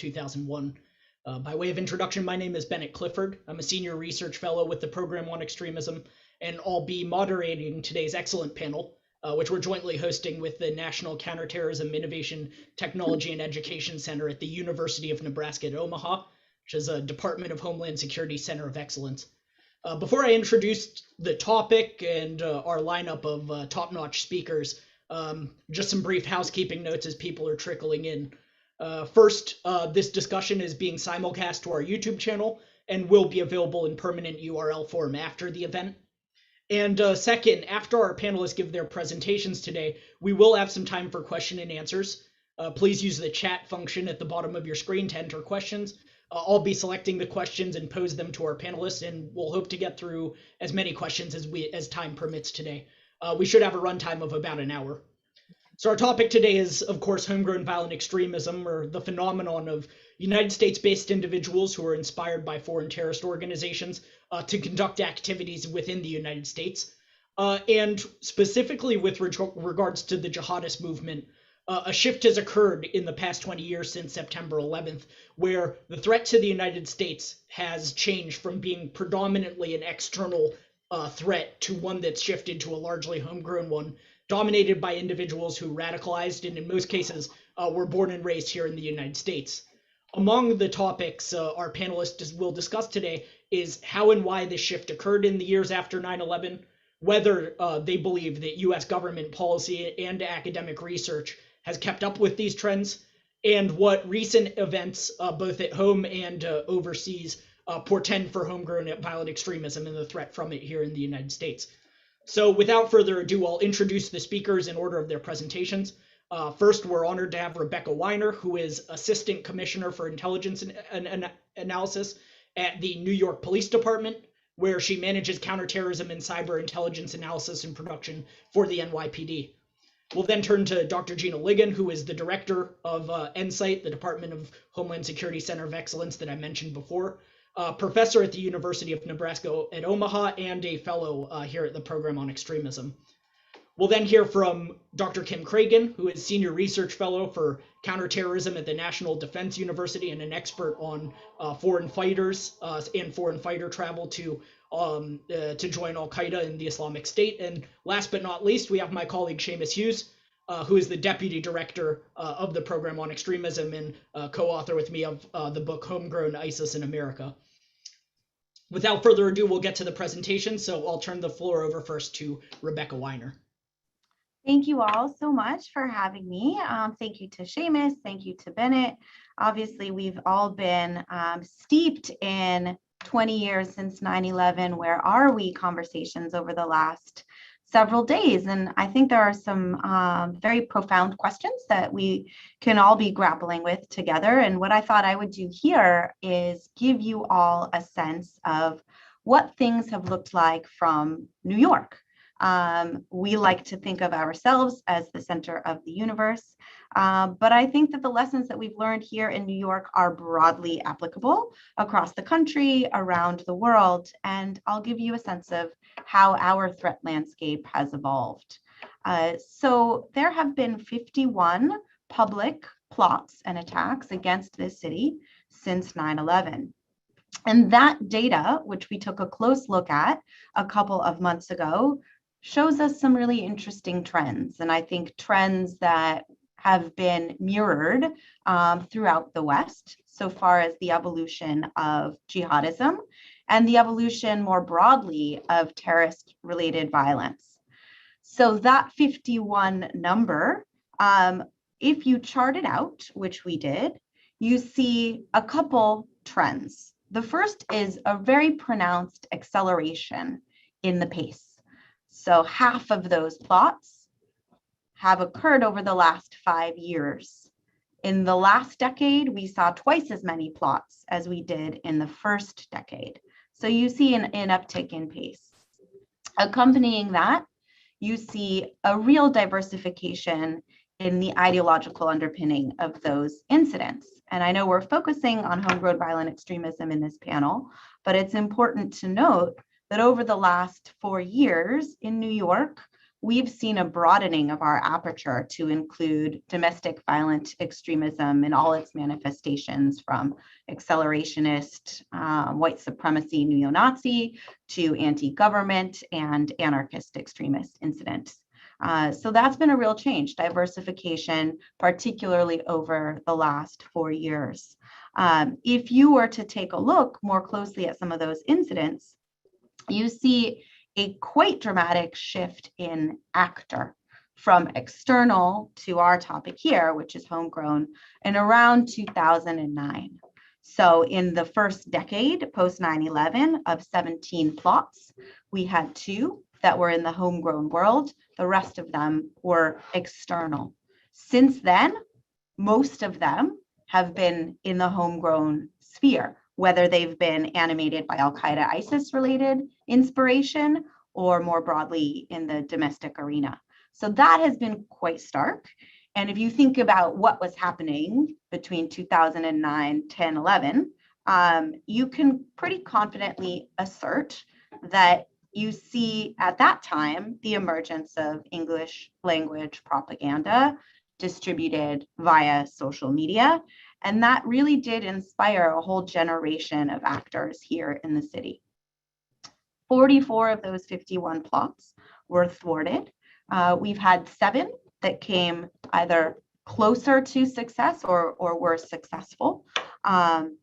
2001. By way of introduction, my name is Bennett Clifford. I'm a senior research fellow with the Program on Extremism, and I'll be moderating today's excellent panel, which we're jointly hosting with the National Counterterrorism Innovation, Technology, and Education Center at the University of Nebraska at Omaha, which is a Department of Homeland Security Center of Excellence. Before I introduce the topic and our lineup of top-notch speakers, just some brief housekeeping notes as people are trickling in. First, this discussion is being simulcast to our YouTube channel and will be available in permanent URL form after the event. And second, after our panelists give their presentations today, we will have some time for question and answers. Please use the chat function at the bottom of your screen to enter questions. I'll be selecting the questions and pose them to our panelists, and we'll hope to get through as many questions as time permits today. We should have a runtime of about an hour. So our topic today is, of course, homegrown violent extremism, or the phenomenon of United States-based individuals who are inspired by foreign terrorist organizations to conduct activities within the United States. And specifically with regards to the jihadist movement, a shift has occurred in the past 20 years since September 11th, where the threat to the United States has changed from being predominantly an external threat to one that's shifted to a largely homegrown one, dominated by individuals who radicalized and in most cases were born and raised here in the United States. Among the topics our panelists will discuss today is how and why this shift occurred in the years after 9/11, whether they believe that US government policy and academic research has kept up with these trends, and what recent events both at home and overseas portend for homegrown violent extremism and the threat from it here in the United States. So without further ado, I'll introduce the speakers in order of their presentations. First, we're honored to have Rebecca Weiner, who is Assistant Commissioner for Intelligence Analysis at the New York Police Department, where she manages counterterrorism and cyber intelligence analysis and production for the NYPD. We'll then turn to Dr. Gina Ligon, who is the Director of NSITE, the Department of Homeland Security Center of Excellence that I mentioned before, professor at the University of Nebraska at Omaha, and a fellow here at the Program on Extremism. We'll then hear from Dr. Kim Cragen, who is Senior Research Fellow for Counterterrorism at the National Defense University and an expert on foreign fighters and foreign fighter travel to join Al-Qaeda and the Islamic State. And last but not least, we have my colleague Seamus Hughes, who is the Deputy Director of the Program on Extremism and co-author with me of the book Homegrown ISIS in America. Without further ado, we'll get to the presentation, so I'll turn the floor over first to Rebecca Weiner. Thank you all so much for having me. Thank you to Seamus, thank you to Bennett. Obviously, we've all been steeped in 20 years since 9/11. Where are we conversations over the last several days, and I think there are some very profound questions that we can all be grappling with together. And what I thought I would do here is give you all a sense of what things have looked like from New York. We like to think of ourselves as the center of the universe, but I think that the lessons that we've learned here in New York are broadly applicable across the country, around the world, and I'll give you a sense of how our threat landscape has evolved. So there have been 51 public plots and attacks against this city since 9/11. And that data, which we took a close look at a couple of months ago, shows us some really interesting trends. And I think trends that have been mirrored throughout the West, so far as the evolution of jihadism and the evolution more broadly of terrorist-related violence. So that 51 number, if you chart it out, which we did, you see a couple trends. The first is a very pronounced acceleration in the pace. So half of those plots have occurred over the last 5 years. In the last decade, we saw twice as many plots as we did in the first decade. So you see an uptick in pace. Accompanying that, you see a real diversification in the ideological underpinning of those incidents. And I know we're focusing on homegrown violent extremism in this panel, but it's important to note that over the last 4 years in New York, we've seen a broadening of our aperture to include domestic violent extremism in all its manifestations, from accelerationist, white supremacy, neo-Nazi, to anti-government and anarchist extremist incidents. So that's been a real change, diversification, particularly over the last 4 years. If you were to take a look more closely at some of those incidents, you see a quite dramatic shift in actor from external to our topic here, which is homegrown, in around 2009. So in the first decade, post 9/11, of 17 plots, we had 2 that were in the homegrown world. The rest of them were external. Since then, most of them have been in the homegrown sphere, whether they've been animated by Al-Qaeda, ISIS-related inspiration, or more broadly in the domestic arena. So that has been quite stark. And if you think about what was happening between 2009, 10, 11, you can pretty confidently assert that you see at that time the emergence of English language propaganda distributed via social media. And that really did inspire a whole generation of actors here in the city. 44 of those 51 plots were thwarted. We've had 7 that came either closer to success or were successful.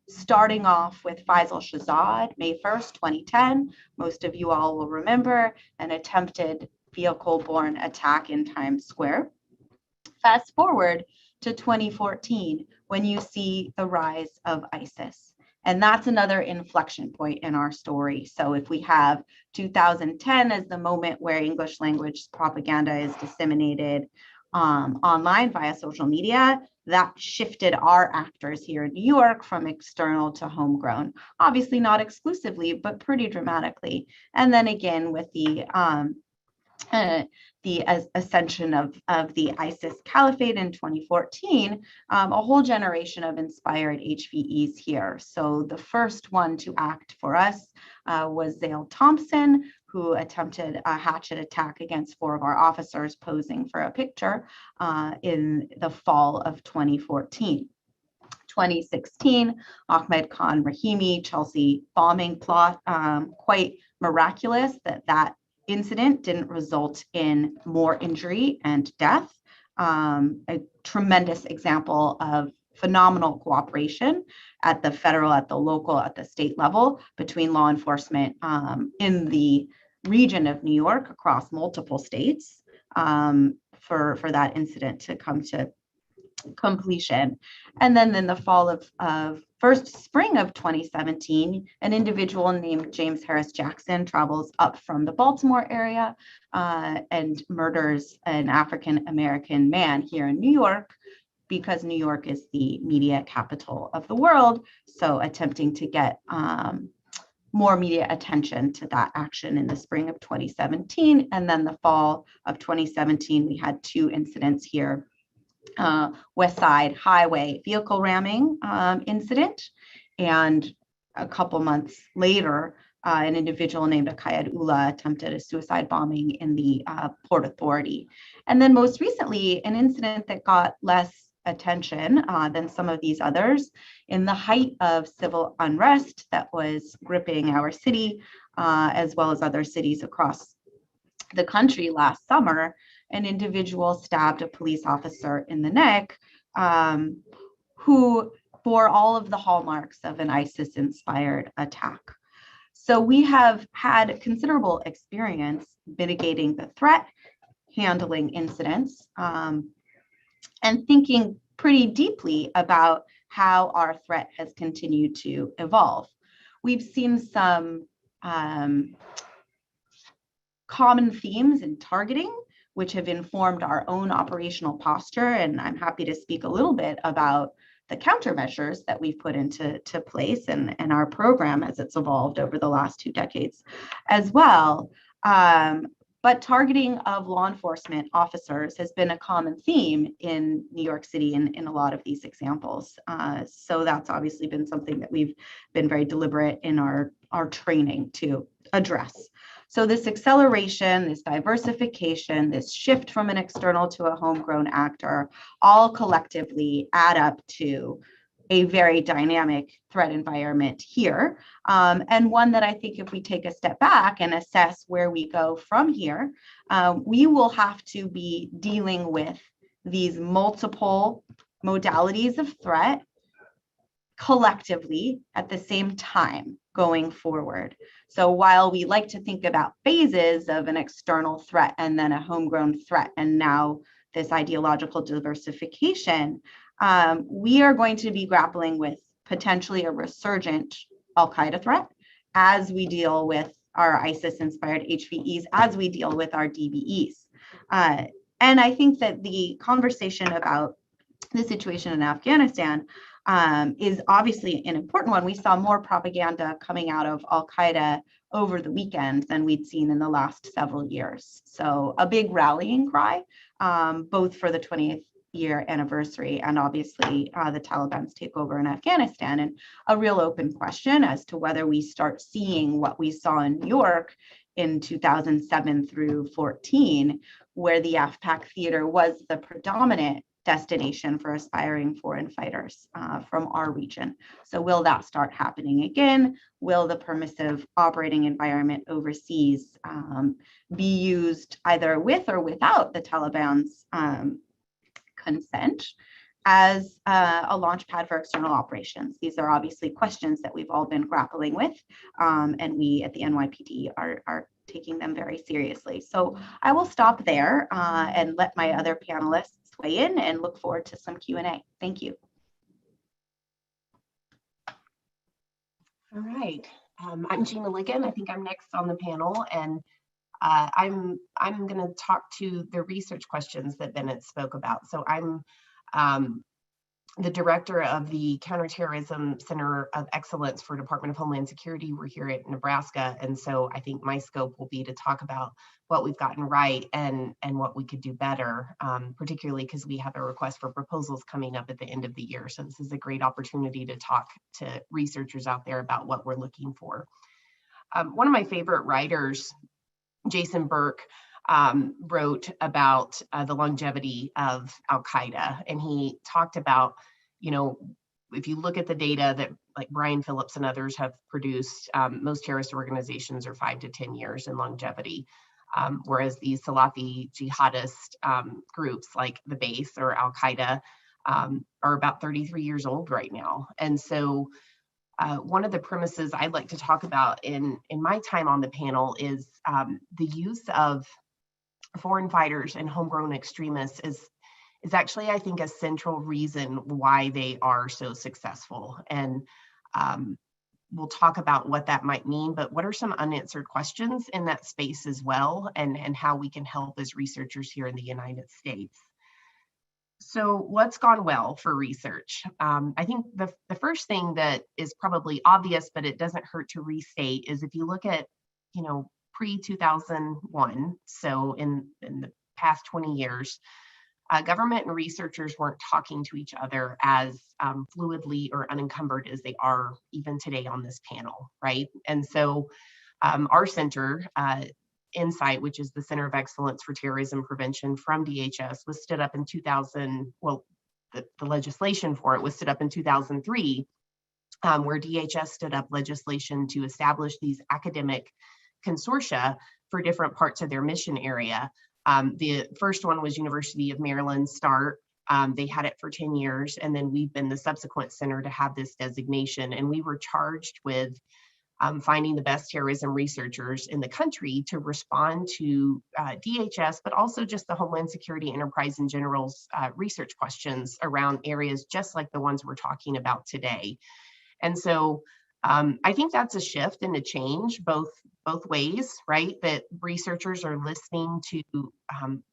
Starting off with Faisal Shahzad, May 1st, 2010. Most of you all will remember an attempted vehicle-borne attack in Times Square. Fast forward to 2014, when you see the rise of ISIS. And that's another inflection point in our story. So if we have 2010 as the moment where English language propaganda is disseminated online via social media, that shifted our actors here in New York from external to homegrown. Obviously not exclusively, but pretty dramatically. And then again with the ascension of the ISIS caliphate in 2014, a whole generation of inspired HVEs here. So the first one to act for us was Zale Thompson, who attempted a hatchet attack against 4 of our officers posing for a picture in the fall of 2014. 2016, Ahmed Khan Rahimi Chelsea bombing plot, quite miraculous that incident didn't result in more injury and death. A tremendous example of phenomenal cooperation at the federal, at the local, at the state level between law enforcement in the region of New York across multiple states for that incident to come to completion. And then in the fall of spring of 2017, an individual named James Harris Jackson travels up from the Baltimore area and murders an African-American man here in New York, because New York is the media capital of the world. So attempting to get more media attention to that action in the spring of 2017. And then the fall of 2017, we had 2 incidents here. West Side Highway vehicle ramming incident, and a couple months later, an individual named Akayed Ullah attempted a suicide bombing in the Port Authority. And then most recently, an incident that got less attention than some of these others in the height of civil unrest that was gripping our city, as well as other cities across the country last summer. An individual stabbed a police officer in the neck who bore all of the hallmarks of an ISIS-inspired attack. So we have had considerable experience mitigating the threat, handling incidents, and thinking pretty deeply about how our threat has continued to evolve. We've seen some common themes in targeting, which have informed our own operational posture. And I'm happy to speak a little bit about the countermeasures that we've put into place and our program as it's evolved over the last 2 decades as well. But targeting of law enforcement officers has been a common theme in New York City in a lot of these examples. So that's obviously been something that we've been very deliberate in our training to address. So this acceleration, this diversification, this shift from an external to a homegrown actor, all collectively add up to a very dynamic threat environment here, and one that I think if we take a step back and assess where we go from here, we will have to be dealing with these multiple modalities of threat collectively at the same time going forward. So while we like to think about phases of an external threat and then a homegrown threat, and now this ideological diversification, we are going to be grappling with potentially a resurgent Al-Qaeda threat as we deal with our ISIS-inspired HVEs, as we deal with our DBEs. And I think that the conversation about the situation in Afghanistan is obviously an important one. We saw more propaganda coming out of Al-Qaeda over the weekend than we'd seen in the last several years. So a big rallying cry, both for the 20th year anniversary and obviously the Taliban's takeover in Afghanistan, and a real open question as to whether we start seeing what we saw in New York in 2007 through 14, where the AFPAC theater was the predominant destination for aspiring foreign fighters from our region. So will that start happening again? Will the permissive operating environment overseas be used either with or without the Taliban's consent as a launch pad for external operations? These are obviously questions that we've all been grappling with, and we at the NYPD are taking them very seriously. So I will stop there and let my other panelists weigh in and look forward to some Q&A. Thank you. All right, I'm Gina Ligon. I think I'm next on the panel, and I'm going to talk to the research questions that Bennett spoke about. So I'm the director of the Counterterrorism Center of Excellence for Department of Homeland Security. We're here at Nebraska, and so I think my scope will be to talk about what we've gotten right and what we could do better, particularly because we have a request for proposals coming up at the end of the year. So this is a great opportunity to talk to researchers out there about what we're looking for. One of my favorite writers, Jason Burke, wrote about the longevity of Al-Qaeda, and he talked about, you know, if you look at the data that like Brian Phillips and others have produced, most terrorist organizations are 5 to 10 years in longevity, whereas these Salafi jihadist groups like the Base or Al-Qaeda are about 33 years old right now. And so one of the premises I'd like to talk about in my time on the panel is the use of foreign fighters and homegrown extremists is actually, I think, a central reason why they are so successful. And we'll talk about what that might mean, but what are some unanswered questions in that space as well, and how we can help as researchers here in the United States. So what's gone well for research? I think the first thing that is probably obvious, but it doesn't hurt to restate, is if you look at, you know, pre-2001, so in the past 20 years, government and researchers weren't talking to each other as fluidly or unencumbered as they are even today on this panel, right? And so our center, Insight, which is the Center of Excellence for Terrorism Prevention from DHS, was stood up in 2000, well, the legislation for it was stood up in 2003, where DHS stood up legislation to establish these academic consortia for different parts of their mission area. The first one was University of Maryland START. They had it for 10 years, and then we've been the subsequent center to have this designation. And we were charged with finding the best terrorism researchers in the country to respond to DHS, but also just the Homeland Security Enterprise in general's research questions around areas just like the ones we're talking about today. And so I think that's a shift and a change both ways, right? That researchers are listening to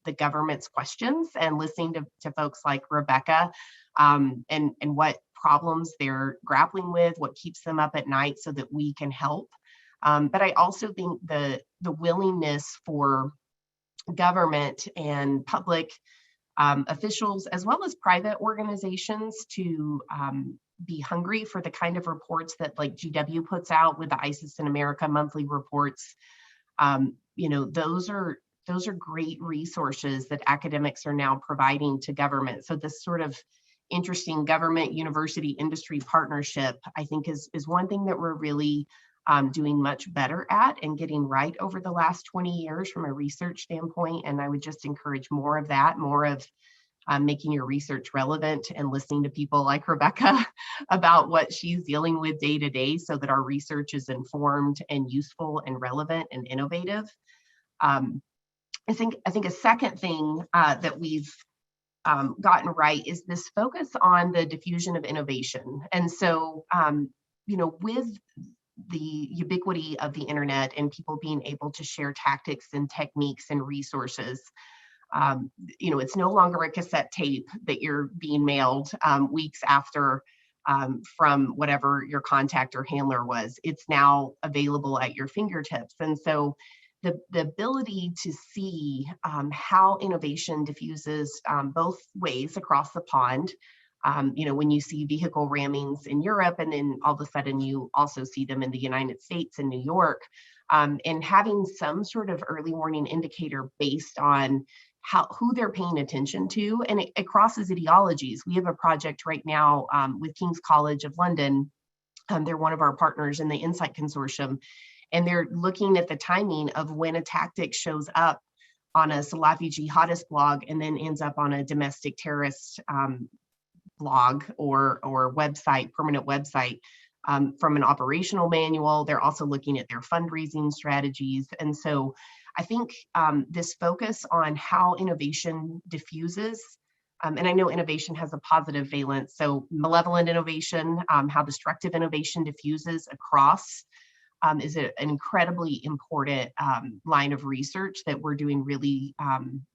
the government's questions and listening to folks like Rebecca and what problems they're grappling with, what keeps them up at night so that we can help. But I also think the willingness for government and public officials, as well as private organizations, to be hungry for the kind of reports that like GW puts out with the ISIS in America monthly reports, those are great resources that academics are now providing to government. So this sort of interesting government university industry partnership, I think is one thing that we're really doing much better at and getting right over the last 20 years from a research standpoint. And I would just encourage more of that, more of making your research relevant and listening to people like Rebecca about what she's dealing with day to day so that our research is informed and useful and relevant and innovative. I think a second thing that we've gotten right is this focus on the diffusion of innovation. And so, with the ubiquity of the internet and people being able to share tactics and techniques and resources, it's no longer a cassette tape that you're being mailed weeks after from whatever your contact or handler was. It's now available at your fingertips. And so the ability to see how innovation diffuses both ways across the pond, when you see vehicle rammings in Europe, and then all of a sudden you also see them in the United States and New York, and having some sort of early warning indicator based on who they're paying attention to, and it crosses ideologies. We have a project right now with King's College of London. They're one of our partners in the Insight Consortium, and they're looking at the timing of when a tactic shows up on a Salafi jihadist blog and then ends up on a domestic terrorist blog or website, permanent website. From an operational manual, they're also looking at their fundraising strategies. And so I think this focus on how innovation diffuses, and I know innovation has a positive valence, so malevolent innovation, how destructive innovation diffuses across is an incredibly important line of research that we're doing really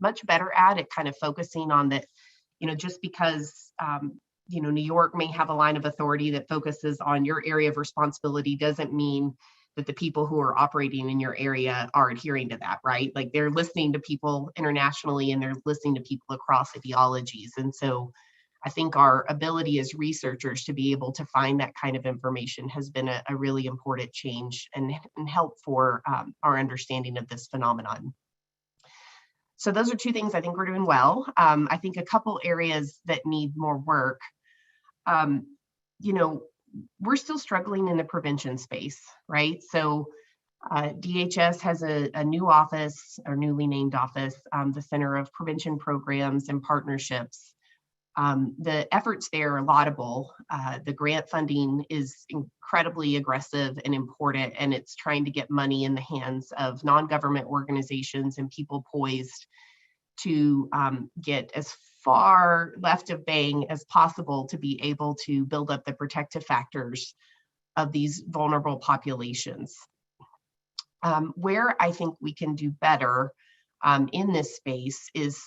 much better at kind of focusing on that, just because New York may have a line of authority that focuses on your area of responsibility doesn't mean that the people who are operating in your area are adhering to that, right? Like they're listening to people internationally and they're listening to people across ideologies. And so I think our ability as researchers to be able to find that kind of information has been a really important change and help for our understanding of this phenomenon. So those are two things I think we're doing well. I think a couple areas that need more work. We're still struggling in the prevention space, right? So DHS has a new office, or newly named office, the Center of Prevention Programs and Partnerships. The efforts there are laudable. The grant funding is incredibly aggressive and important, and it's trying to get money in the hands of non-government organizations and people poised to get as far left of bang as possible to be able to build up the protective factors of these vulnerable populations. Where I think we can do better in this space is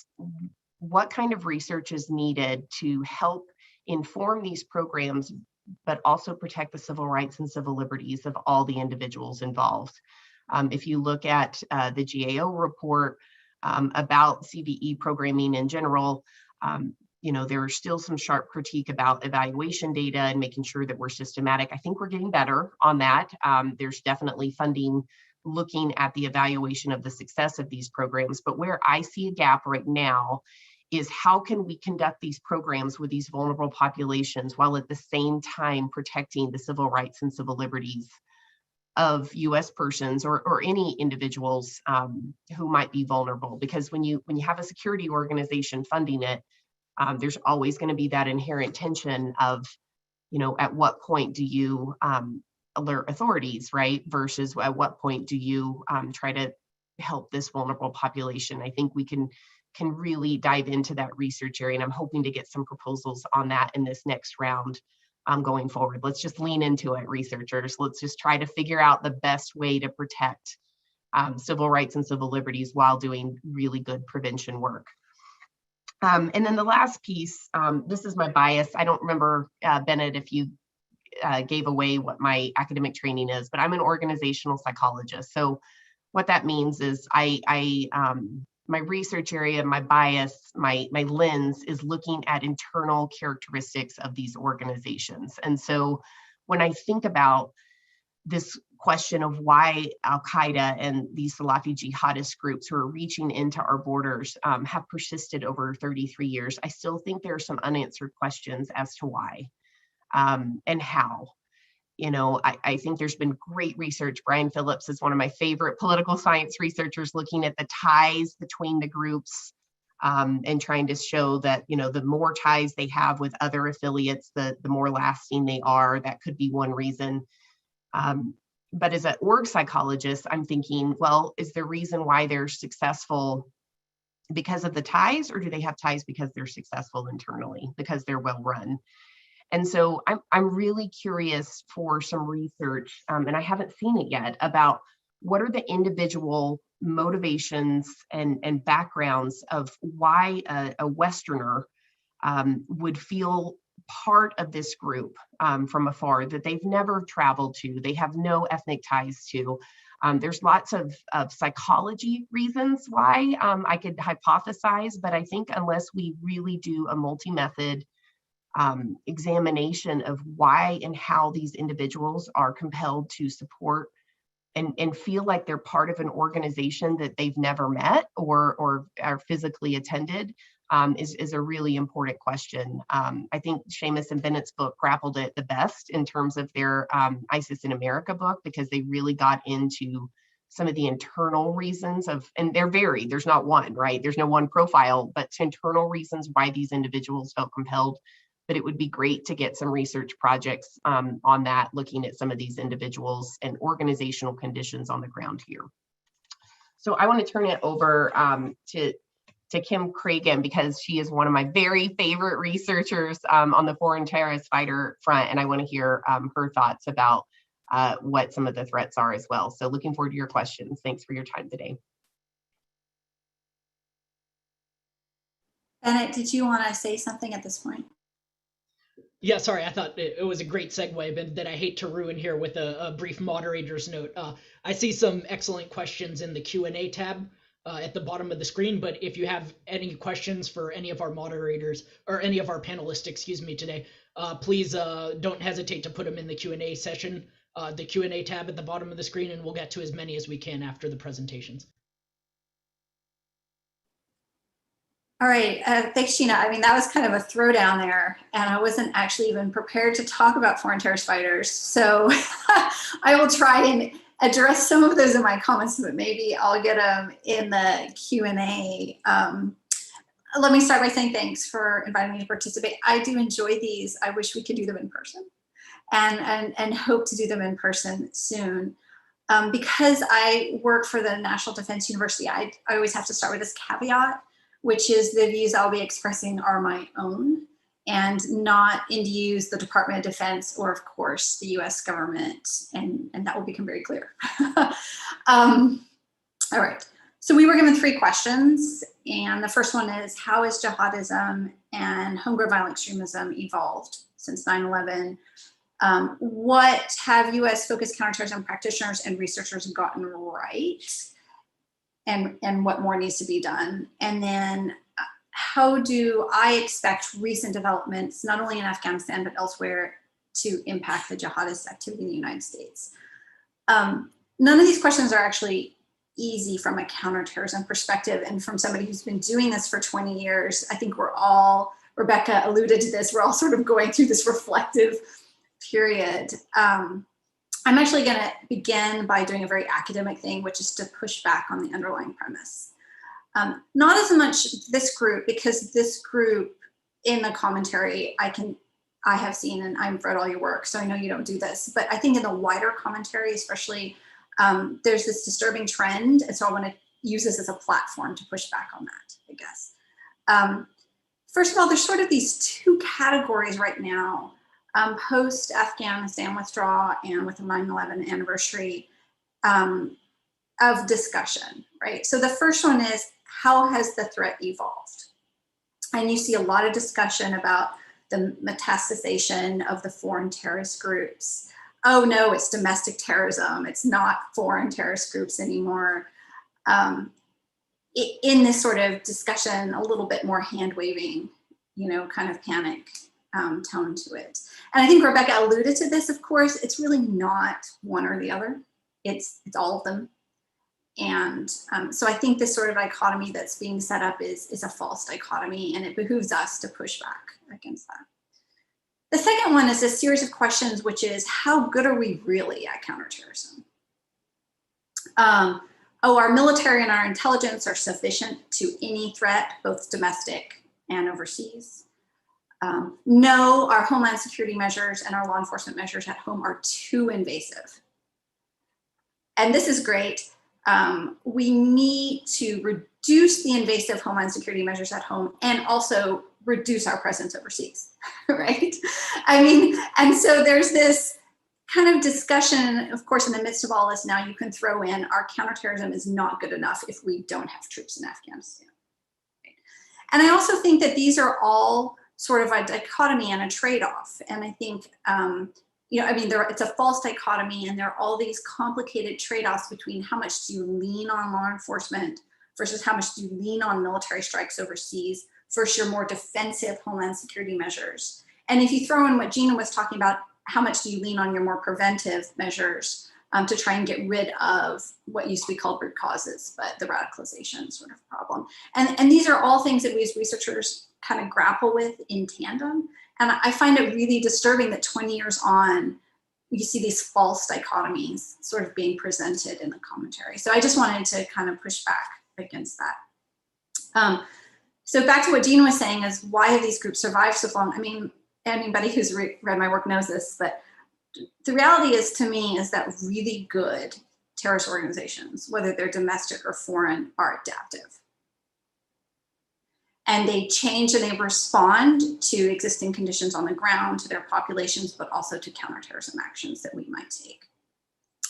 what kind of research is needed to help inform these programs, but also protect the civil rights and civil liberties of all the individuals involved. If you look at the GAO report about CVE programming in general, there is still some sharp critique about evaluation data and making sure that we're systematic. I think we're getting better on that. There's definitely funding looking at the evaluation of the success of these programs. But where I see a gap right now is how can we conduct these programs with these vulnerable populations while at the same time protecting the civil rights and civil liberties of US persons or any individuals who might be vulnerable. Because when you have a security organization funding it, there's always going to be that inherent tension of, at what point do you alert authorities, right? Versus at what point do you try to help this vulnerable population? I think we can really dive into that research area, and I'm hoping to get some proposals on that in this next round going forward. Let's just lean into it, researchers. Let's just try to figure out the best way to protect civil rights and civil liberties while doing really good prevention work. And then the last piece, this is my bias. I don't remember, Bennett, if you gave away what my academic training is, but I'm an organizational psychologist. So what that means is my research area, my bias, my lens is looking at internal characteristics of these organizations. And so when I think about this question of why Al-Qaeda and these Salafi jihadist groups who are reaching into our borders have persisted over 33 years. I still think there are some unanswered questions as to why and how. You know, I think there's been great research. Brian Phillips is one of my favorite political science researchers, looking at the ties between the groups and trying to show that, you know, the more ties they have with other affiliates, the more lasting they are. That could be one reason. But as an org psychologist, I'm thinking, well, is the reason why they're successful because of the ties, or do they have ties because they're successful internally, because they're well run? And so I'm really curious for some research, and I haven't seen it yet, about what are the individual motivations and backgrounds of why a Westerner would feel part of this group from afar that they've never traveled to, they have no ethnic ties to. There's lots of psychology reasons why I could hypothesize, but I think unless we really do a multi-method examination of why and how these individuals are compelled to support and feel like they're part of an organization that they've never met or are physically attended, is a really important question. I think Seamus and Bennett's book grappled it the best in terms of their ISIS in America book, because they really got into some of the internal reasons of, and they're varied, there's not one, right? There's no one profile, but internal reasons why these individuals felt compelled. But it would be great to get some research projects on that, looking at some of these individuals and organizational conditions on the ground here. So I want to turn it over to Kim Cragen, because she is one of my very favorite researchers on the foreign terrorist fighter front, and I want to hear her thoughts about what some of the threats are as well. So looking forward to your questions. Thanks for your time today. Bennett, did you want to say something at this point? Yeah, sorry, I thought it was a great segue, but that I hate to ruin here with a brief moderator's note. I see some excellent questions in the Q&A tab at the bottom of the screen, but if you have any questions for any of our moderators, or any of our panelists, excuse me, today, please don't hesitate to put them in the Q&A session, the Q&A tab at the bottom of the screen, and we'll get to as many as we can after the presentations. All right, thanks, Sheena. I mean, that was kind of a throwdown there, and I wasn't actually even prepared to talk about foreign terrorist fighters. So I will try and address some of those in my comments, but maybe I'll get them in the Q&A. Let me start by saying thanks for inviting me to participate. I do enjoy these. I wish we could do them in person, and hope to do them in person soon. Because I work for the National Defense University, I always have to start with this caveat, which is the views I'll be expressing are my own and not in use the Department of Defense or, of course, the US government, and that will become very clear. All right, so we were given 3 questions, and the first one is, how has jihadism and homegrown violent extremism evolved since 9/11? What have US-focused counterterrorism practitioners and researchers gotten right? And what more needs to be done? And then how do I expect recent developments, not only in Afghanistan, but elsewhere, to impact the jihadist activity in the United States? None of these questions are actually easy from a counterterrorism perspective. And from somebody who's been doing this for 20 years, I think we're all, Rebecca alluded to this, we're all sort of going through this reflective period. I'm actually going to begin by doing a very academic thing, which is to push back on the underlying premise. Not as much this group, because this group in the commentary I have seen, and I've read all your work, so I know you don't do this, but I think in the wider commentary, especially, there's this disturbing trend, and so I want to use this as a platform to push back on that, I guess. First of all, there's sort of these 2 categories right now, post-Afghanistan withdrawal and with the 9/11 anniversary of discussion, right? So the first one is, how has the threat evolved? And you see a lot of discussion about the metastasization of the foreign terrorist groups. Oh no, it's domestic terrorism. It's not foreign terrorist groups anymore. In this sort of discussion, a little bit more hand waving, you know, kind of panic tone to it. And I think Rebecca alluded to this, of course, it's really not one or the other. it's all of them. And so I think this sort of dichotomy that's being set up is a false dichotomy, and it behooves us to push back against that. The second one is a series of questions, which is, how good are we really at counterterrorism? Our military and our intelligence are sufficient to any threat, both domestic and overseas. No, our homeland security measures and our law enforcement measures at home are too invasive. And this is great. We need to reduce the invasive homeland security measures at home and also reduce our presence overseas, right? I mean, and so there's this kind of discussion, of course, in the midst of all this now, you can throw in our counterterrorism is not good enough if we don't have troops in Afghanistan. Right? And I also think that these are all sort of a dichotomy and a trade-off. And I think, you know, I mean, it's a false dichotomy, and there are all these complicated trade-offs between how much do you lean on law enforcement versus how much do you lean on military strikes overseas versus your more defensive homeland security measures. And if you throw in what Gina was talking about, how much do you lean on your more preventive measures to try and get rid of what used to be called root causes, but the radicalization sort of problem. And these are all things that we as researchers kind of grapple with in tandem. And I find it really disturbing that 20 years on, you see these false dichotomies sort of being presented in the commentary. So I just wanted to kind of push back against that. So back to what Gina was saying is, why have these groups survived so long? I mean, anybody who's read my work knows this, but the reality is, to me, is that really good terrorist organizations, whether they're domestic or foreign, are adaptive. And they change and they respond to existing conditions on the ground, to their populations, but also to counterterrorism actions that we might take.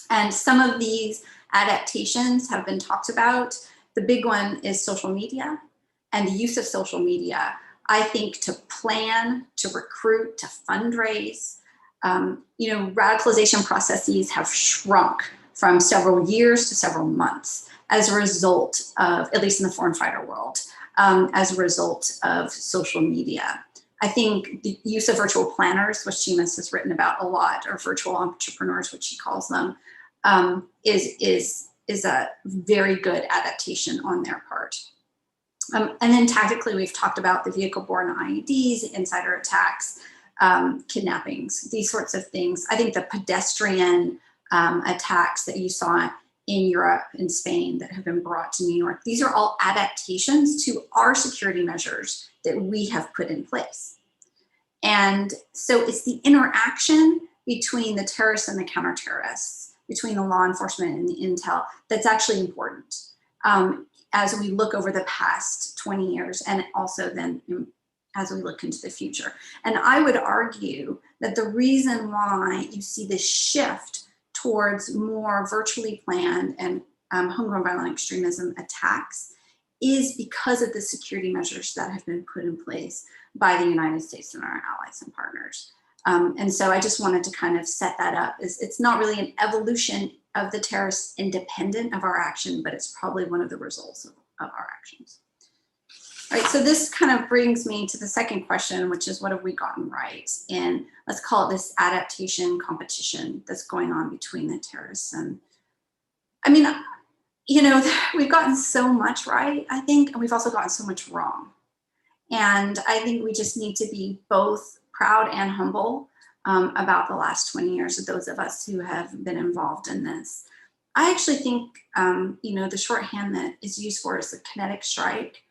And some of these adaptations have been talked about. The big one is social media and the use of social media, I think, to plan, to recruit, to fundraise. You know, radicalization processes have shrunk from several years to several months as a result of, at least in the foreign fighter world, as a result of social media. I think the use of virtual planners, which Seamus has written about a lot, or virtual entrepreneurs, which he calls them, is a very good adaptation on their part. And then tactically, we've talked about the vehicle-borne IEDs, insider attacks, kidnappings, these sorts of things. I think the pedestrian attacks that you saw in Europe and Spain that have been brought to New York, these are all adaptations to our security measures that we have put in place. And so it's the interaction between the terrorists and the counter-terrorists, between the law enforcement and the intel, that's actually important as we look over the past 20 years, and also then as we look into the future. And I would argue that the reason why you see this shift towards more virtually planned and homegrown violent extremism attacks is because of the security measures that have been put in place by the United States and our allies and partners. And so I just wanted to kind of set that up. It's not really an evolution of the terrorists independent of our action, but it's probably one of the results of our actions. All right, so this kind of brings me to the second question, which is, what have we gotten right in, let's call it this adaptation competition that's going on between the terrorists? And I mean, you know, we've gotten so much right, I think, and we've also gotten so much wrong. And I think we just need to be both proud and humble about the last 20 years of those of us who have been involved in this. I actually think, you know, the shorthand that is used for is the kinetic strike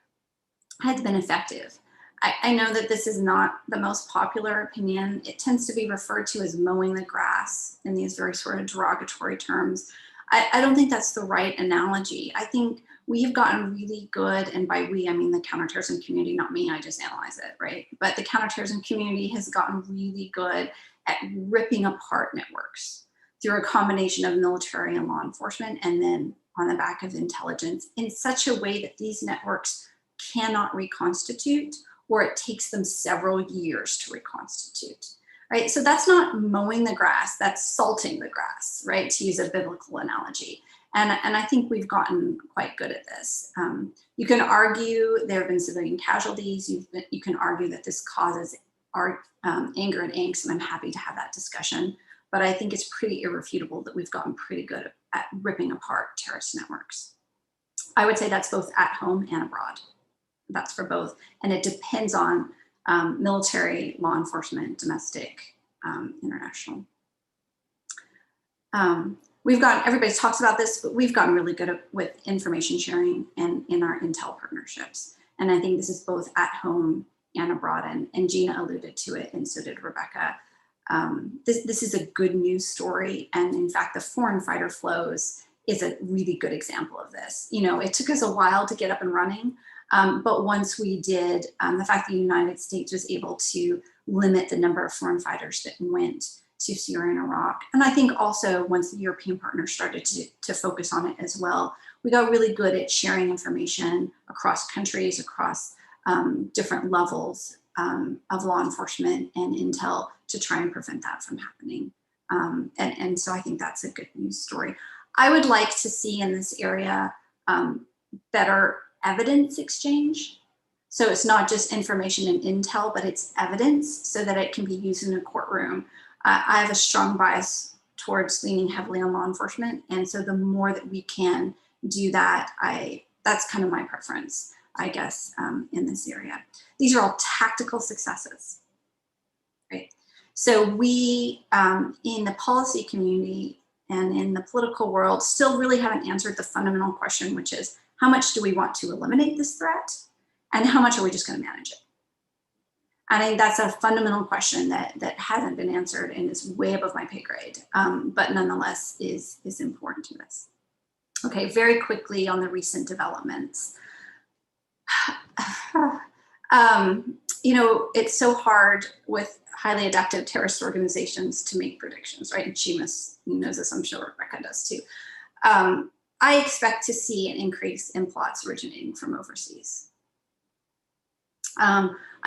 has been effective. I know that this is not the most popular opinion. It tends to be referred to as mowing the grass in these very sort of derogatory terms. I don't think that's the right analogy. I think we have gotten really good, and by we, I mean the counterterrorism community, not me, I just analyze it, right? But the counterterrorism community has gotten really good at ripping apart networks through a combination of military and law enforcement, and then on the back of intelligence, in such a way that these networks cannot reconstitute, or it takes them several years to reconstitute, right? So that's not mowing the grass, that's salting the grass, right? To use a biblical analogy. And I think we've gotten quite good at this. You can argue there have been civilian casualties. You can argue that this causes our anger and angst, and I'm happy to have that discussion. but I think it's pretty irrefutable that we've gotten pretty good at ripping apart terrorist networks. I would say that's both at home and abroad. That's for both. And it depends on military, law enforcement, domestic, international. Everybody talks about this, but we've gotten really good with information sharing and in our intel partnerships. And I think this is both at home and abroad. And Gina alluded to it, and so did Rebecca. This is a good news story. And in fact, the foreign fighter flows is a really good example of this. You know, it took us a while to get up and running, but once we did, the fact that the United States was able to limit the number of foreign fighters that went to Syria and Iraq. And I think also once the European partners started to focus on it as well, we got really good at sharing information across countries, across different levels of law enforcement and intel to try and prevent that from happening. And so I think that's a good news story. I would like to see in this area better evidence exchange. So it's not just information and intel, but it's evidence so that it can be used in a courtroom. I have a strong bias towards leaning heavily on law enforcement. And so the more that we can do that, that's kind of my preference, I guess, in this area. These are all tactical successes, right? So we, in the policy community and in the political world, still really haven't answered the fundamental question, which is, how much do we want to eliminate this threat? And how much are we just going to manage it? I think that's a fundamental question that hasn't been answered and is way above my pay grade, but nonetheless is important to this. Okay, very quickly on the recent developments. You know, it's so hard with highly adaptive terrorist organizations to make predictions, right? And Seamus knows this, I'm sure Rebecca does too. I expect to see an increase in plots originating from overseas.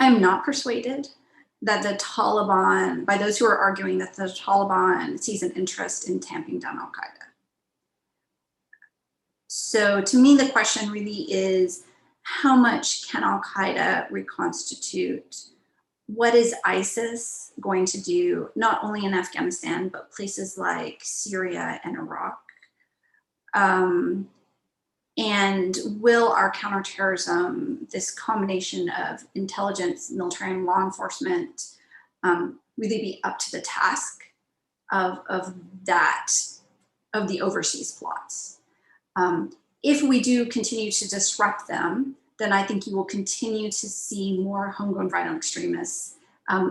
I'm not persuaded that the Taliban, by those who are arguing that the Taliban sees an interest in tamping down al-Qaeda. So to me, the question really is, how much can al-Qaeda reconstitute? What is ISIS going to do, not only in Afghanistan, but places like Syria and Iraq? And will our counterterrorism, this combination of intelligence, military, and law enforcement, really be up to the task of the overseas plots? If we do continue to disrupt them, then I think you will continue to see more homegrown violent extremists,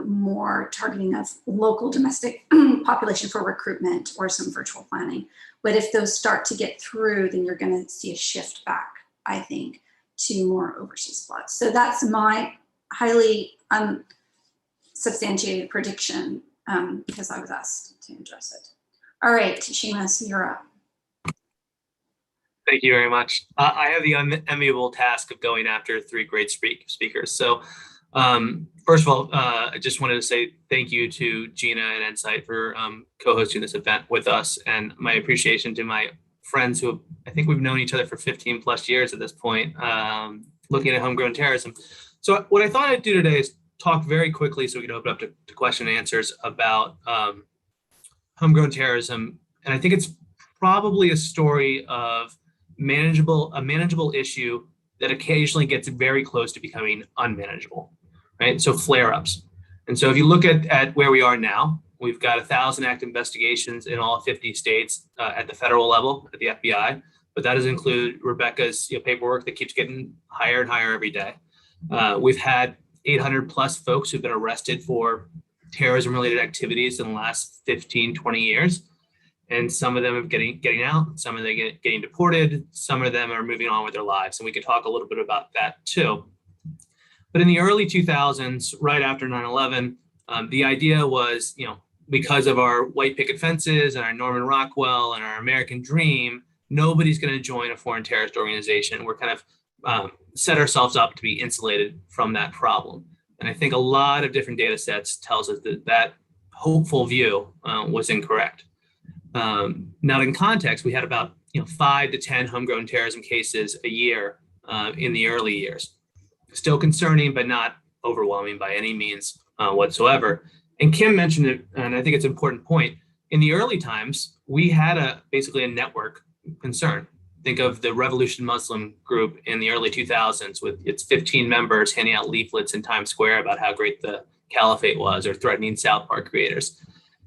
more targeting of local domestic population for recruitment or some virtual planning. But if those start to get through, then you're going to see a shift back, I think, to more overseas plots. So that's my highly unsubstantiated prediction because I was asked to address it. All right, Seamus, you're up. Thank you very much. I have the unenviable task of going after three great speakers. So first of all, I just wanted to say thank you to Gina and Insight for co-hosting this event with us, and my appreciation to my friends who I think we've known each other for 15 plus years at this point, looking at homegrown terrorism. So what I thought I'd do today is talk very quickly so we can open up to question and answers about homegrown terrorism. And I think it's probably a story of a manageable issue that occasionally gets very close to becoming unmanageable, right? So flare-ups. And so if you look at where we are now, we've got 1,000 active investigations in all 50 states at the federal level at the FBI, but that does include Rebecca's paperwork that keeps getting higher and higher every day. We've had 800 plus folks who've been arrested for terrorism-related activities in the last 15, 20 years. And some of them are getting out, some of them getting deported, some of them are moving on with their lives. And we could talk a little bit about that too. But in the early 2000s, right after 9/11, the idea was, because of our white picket fences and our Norman Rockwell and our American dream, nobody's going to join a foreign terrorist organization. We're kind of set ourselves up to be insulated from that problem. And I think a lot of different data sets tells us that hopeful view was incorrect. Now, in context, we had about 5 to 10 homegrown terrorism cases a year in the early years. Still concerning, but not overwhelming by any means whatsoever. And Kim mentioned it, and I think it's an important point. in the early times, we had basically a network concern. Think of the Revolution Muslim group in the early 2000s with its 15 members handing out leaflets in Times Square about how great the caliphate was, or threatening South Park creators.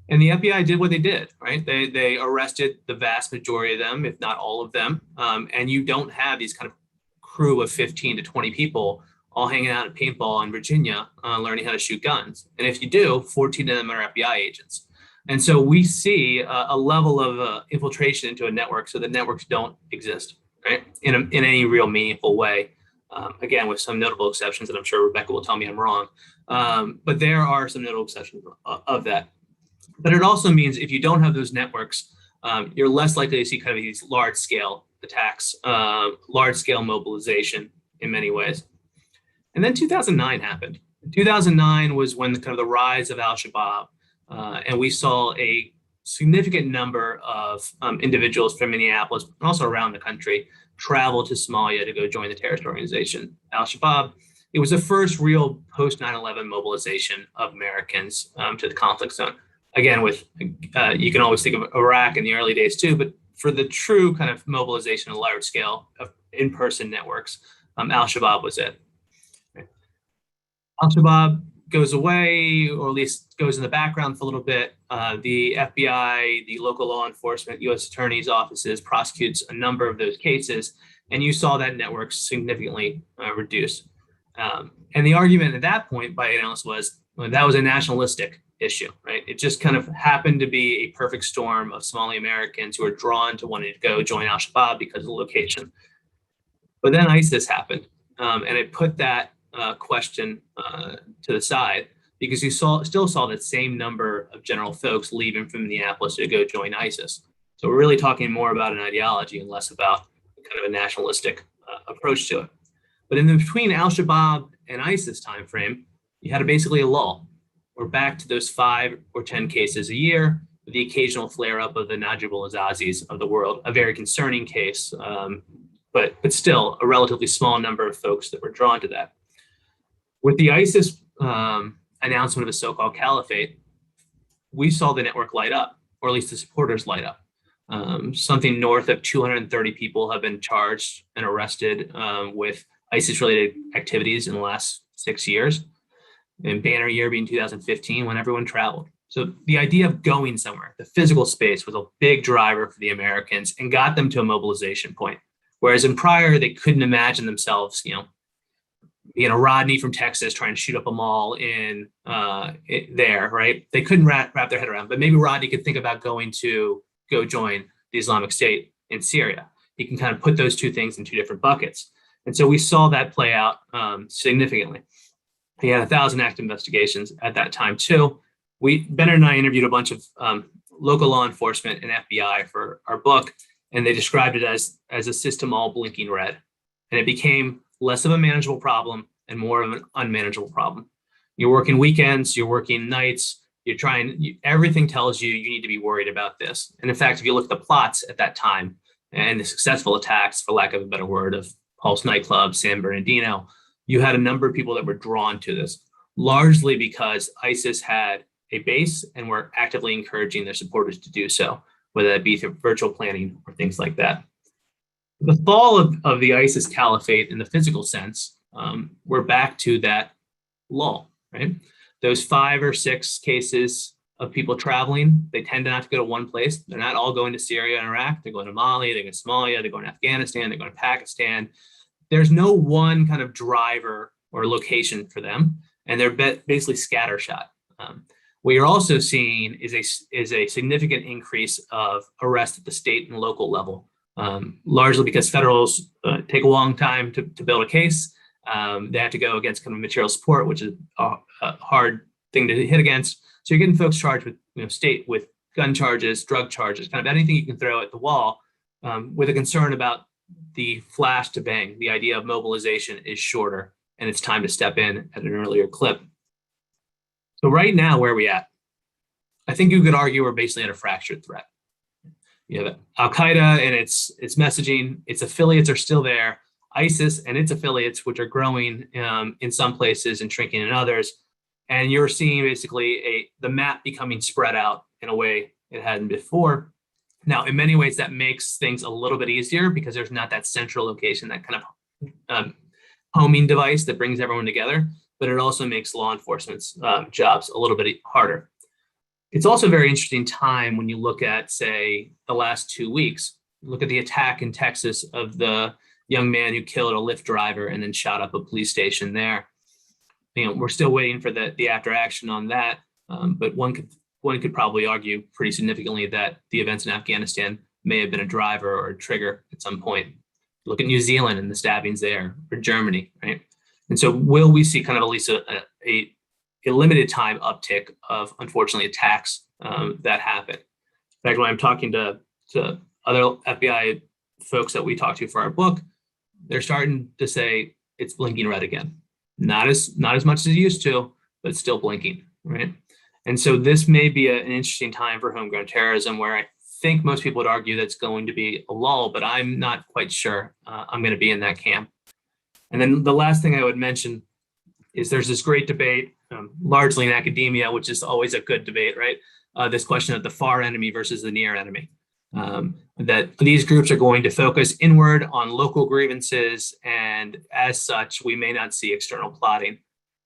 And the FBI did what they did, right? They arrested the vast majority of them, if not all of them. And you don't have these kind of crew of 15 to 20 people all hanging out at paintball in Virginia, learning how to shoot guns. And if you do, 14 of them are FBI agents. And so we see a level of infiltration into a network, so the networks don't exist, right, in any real meaningful way. Again, with some notable exceptions, and I'm sure Rebecca will tell me I'm wrong. But there are some notable exceptions of that. But it also means if you don't have those networks, you're less likely to see kind of these large-scale attacks, large-scale mobilization in many ways. And then 2009 happened. 2009 was when kind of the rise of al-Shabaab, and we saw a significant number of individuals from Minneapolis and also around the country travel to Somalia to go join the terrorist organization al-Shabaab. It was the first real post-9/11 mobilization of Americans to the conflict zone. Again, with you can always think of Iraq in the early days too, but for the true kind of mobilization on a large scale of in-person networks, al-Shabaab was it. Al-Shabaab goes away, or at least goes in the background for a little bit. The FBI, the local law enforcement, U.S. attorneys' offices prosecutes a number of those cases, and you saw that network significantly reduce. And the argument at that point by analysts was, well, that was a nationalistic issue, right? It just kind of happened to be a perfect storm of Somali Americans who were drawn to wanting to go join al-Shabaab because of the location. But then ISIS happened, and it put that question to the side, because you still saw that same number of general folks leaving from Minneapolis to go join ISIS. So we're really talking more about an ideology and less about kind of a nationalistic approach to it. But in between al-Shabaab and ISIS timeframe, you had basically a lull. We're back to those 5 or 10 cases a year, with the occasional flare-up of the Najib al-Azazis of the world, a very concerning case, but still a relatively small number of folks that were drawn to that. With the ISIS announcement of the so-called caliphate, we saw the network light up, or at least the supporters light up. Something north of 230 people have been charged and arrested with ISIS-related activities in the last 6 years, and banner year being 2015 when everyone traveled. So the idea of going somewhere, the physical space, was a big driver for the Americans and got them to a mobilization point. Whereas in prior, they couldn't imagine themselves, being a Rodney from Texas trying to shoot up a mall in there, right? They couldn't wrap their head around, but maybe Rodney could think about going to go join the Islamic State in Syria. He can kind of put those two things in two different buckets. And so we saw that play out significantly. He had 1,000 active investigations at that time too. Bennett and I interviewed a bunch of local law enforcement and FBI for our book, and they described it as a system all blinking red. And it became less of a manageable problem and more of an unmanageable problem. You're working weekends, you're working nights, everything tells you need to be worried about this. And in fact, if you look at the plots at that time and the successful attacks, for lack of a better word, of Pulse nightclub, San Bernardino, you had a number of people that were drawn to this, largely because ISIS had a base and were actively encouraging their supporters to do so, whether that be through virtual planning or things like that. The fall of the ISIS caliphate in the physical sense, we're back to that lull, right? Those 5 or 6 cases of people traveling, they tend not to go to one place. They're not all going to Syria and Iraq. They're going to Mali, they're going to Somalia, they're going to Afghanistan, they're going to Pakistan. There's no one kind of driver or location for them, and they're basically scattershot. What you're also seeing is a significant increase of arrests at the state and local level, largely because federals take a long time to build a case. They have to go against kind of material support, which is a hard thing to hit against. So you're getting folks charged with state with gun charges, drug charges, kind of anything you can throw at the wall, with a concern about the flash to bang. The idea of mobilization is shorter, and it's time to step in at an earlier clip. So right now, where are we at? I think you could argue we're basically at a fractured threat. You have Al-Qaeda and its messaging, its affiliates are still there. ISIS and its affiliates, which are growing in some places and shrinking in others. And you're seeing basically the map becoming spread out in a way it hadn't before. Now, in many ways, that makes things a little bit easier because there's not that central location, that kind of homing device that brings everyone together, but it also makes law enforcement's jobs a little bit harder. It's also a very interesting time when you look at, say, the last 2 weeks. Look at the attack in Texas of the young man who killed a Lyft driver and then shot up a police station there. We're still waiting for the after action on that, but one could probably argue pretty significantly that the events in Afghanistan may have been a driver or a trigger at some point. Look at New Zealand and the stabbings there, or Germany, right? And so will we see kind of at least a limited time uptick of, unfortunately, attacks that happen? In fact, when I'm talking to other FBI folks that we talk to for our book, they're starting to say it's blinking red again. Not as much as it used to, but still blinking, right? And so this may be an interesting time for homegrown terrorism, where I think most people would argue that's going to be a lull, but I'm not quite sure I'm going to be in that camp. And then the last thing I would mention is there's this great debate, largely in academia, which is always a good debate, right? This question of the far enemy versus the near enemy. That these groups are going to focus inward on local grievances, and as such, we may not see external plotting.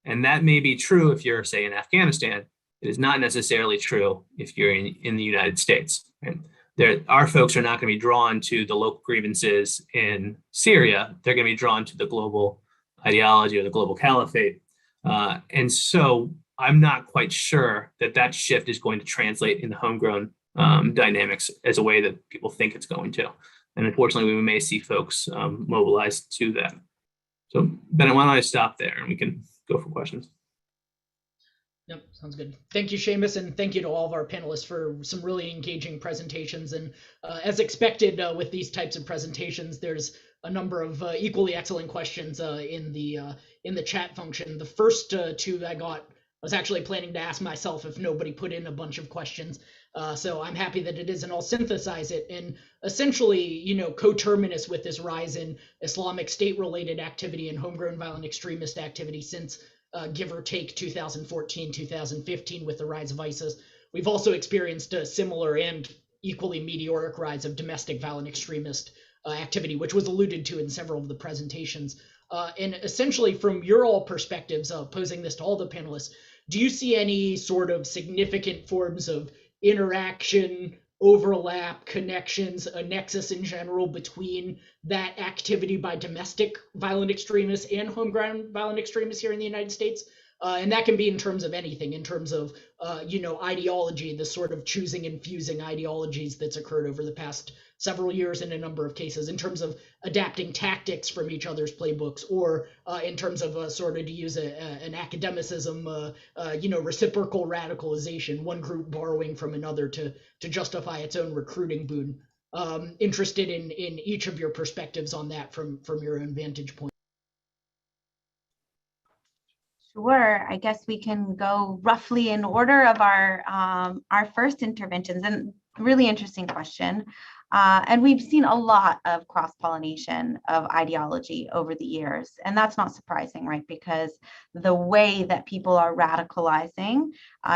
And that may be true if you're, say, in Afghanistan. It is not necessarily true if you're in the United States. Right? Our folks are not going to be drawn to the local grievances in Syria. They're going to be drawn to the global ideology or the global caliphate. And so I'm not quite sure that shift is going to translate in the homegrown dynamics as a way that people think it's going to. And unfortunately, we may see folks mobilized to that. So Bennett, why don't I stop there and we can go for questions. Yep, sounds good. Thank you, Seamus, and thank you to all of our panelists for some really engaging presentations. And as expected with these types of presentations, there's a number of equally excellent questions in the chat function. The first two I was actually planning to ask myself if nobody put in a bunch of questions. So I'm happy that it is, and I'll synthesize it. And essentially, coterminous with this rise in Islamic State-related activity and homegrown violent extremist activity since give or take 2014, 2015 with the rise of ISIS, we've also experienced a similar and equally meteoric rise of domestic violent extremist activity, which was alluded to in several of the presentations. And essentially, from your all perspectives, posing this to all the panelists, do you see any sort of significant forms of interaction, overlap, connections, a nexus in general between that activity by domestic violent extremists and homegrown violent extremists here in the United States? And that can be in terms of anything, in terms of, ideology, the sort of choosing and fusing ideologies that's occurred over the past several years in a number of cases, in terms of adapting tactics from each other's playbooks, or in terms of sort of, to use an academicism, reciprocal radicalization, one group borrowing from another to justify its own recruiting boon. Interested in each of your perspectives on that from your own vantage point. Sure. I guess we can go roughly in order of our first interventions, and really interesting question. And we've seen a lot of cross-pollination of ideology over the years, and that's not surprising, right? Because the way that people are radicalizing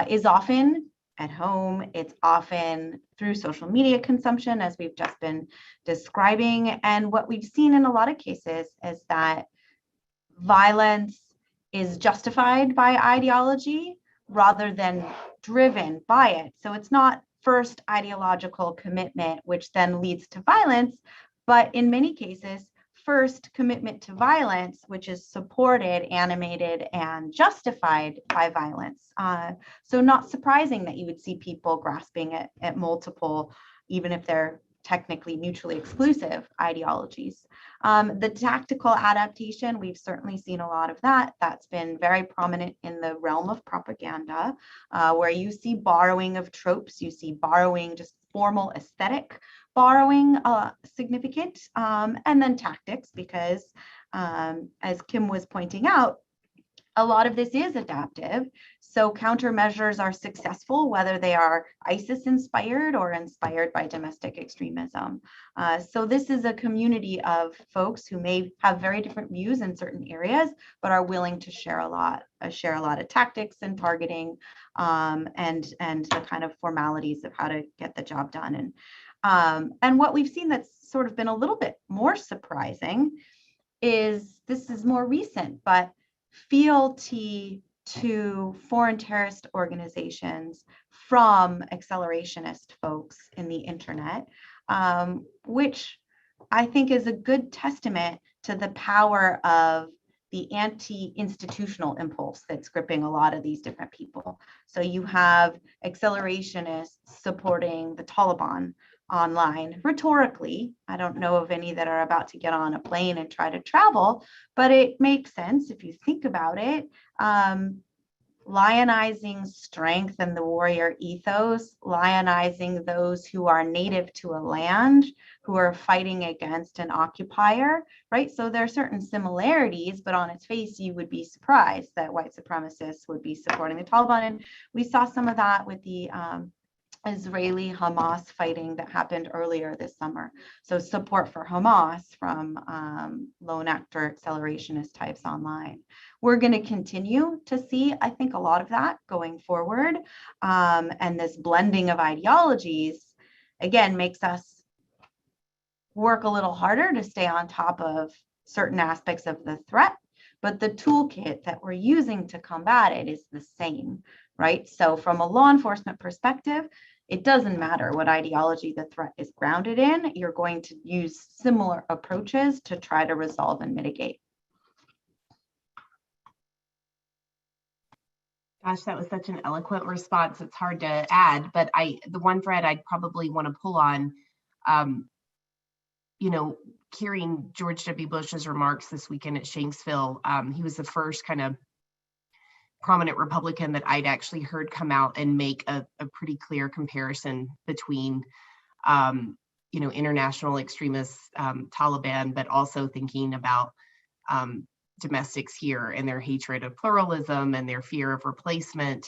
is often at home. It's often through social media consumption, as we've just been describing. And what we've seen in a lot of cases is that violence is justified by ideology rather than driven by it. So it's not first ideological commitment, which then leads to violence, but in many cases, first commitment to violence, which is supported, animated, and justified by violence. So not surprising that you would see people grasping at multiple, even if they're technically mutually exclusive ideologies. The tactical adaptation, we've certainly seen a lot of that. That's been very prominent in the realm of propaganda, where you see borrowing of tropes, you see borrowing, just formal aesthetic borrowing, significant, and then tactics, because as Kim was pointing out, a lot of this is adaptive. So countermeasures are successful, whether they are ISIS inspired or inspired by domestic extremism. So this is a community of folks who may have very different views in certain areas, but are willing to share a lot of tactics and targeting, and the kind of formalities of how to get the job done. And what we've seen that's sort of been a little bit more surprising is, this is more recent, but fealty to foreign terrorist organizations from accelerationist folks in the internet, which I think is a good testament to the power of the anti-institutional impulse that's gripping a lot of these different people. So you have accelerationists supporting the Taliban online rhetorically. I don't know of any that are about to get on a plane and try to travel, but it makes sense if you think about it. Lionizing strength and the warrior ethos, lionizing those who are native to a land, who are fighting against an occupier, right? So there are certain similarities, but on its face, you would be surprised that white supremacists would be supporting the Taliban. And we saw some of that with the Israeli Hamas fighting that happened earlier this summer. So support for Hamas from lone actor accelerationist types online. We're going to continue to see, I think, a lot of that going forward. And this blending of ideologies, again, makes us work a little harder to stay on top of certain aspects of the threat. But the toolkit that we're using to combat it is the same, right? So from a law enforcement perspective, it doesn't matter what ideology the threat is grounded in. You're going to use similar approaches to try to resolve and mitigate. Gosh, that was such an eloquent response. It's hard to add, but the one thread I'd probably want to pull on, hearing George W. Bush's remarks this weekend at Shanksville, he was the first kind of prominent Republican that I'd actually heard come out and make a pretty clear comparison between, international extremists, Taliban, but also thinking about domestics here and their hatred of pluralism and their fear of replacement.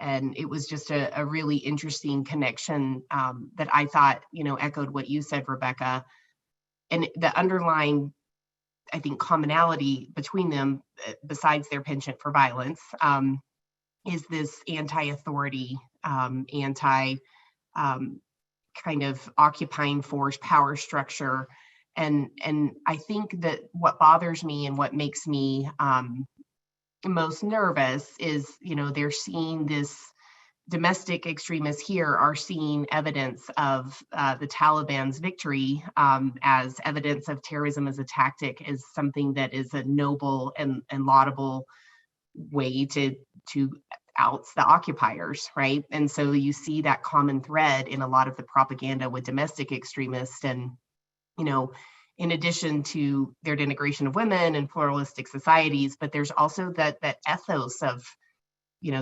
And it was just a really interesting connection that I thought, echoed what you said, Rebecca. And the underlying, I think, commonality between them, besides their penchant for violence, is this anti-authority, kind of occupying force, power structure. And I think that what bothers me and what makes me most nervous is, they're seeing this, domestic extremists here are seeing evidence of the Taliban's victory as evidence of terrorism as a tactic, is something that is a noble and laudable way to oust the occupiers, right? And so you see that common thread in a lot of the propaganda with domestic extremists. And, in addition to their denigration of women and pluralistic societies, but there's also that ethos of,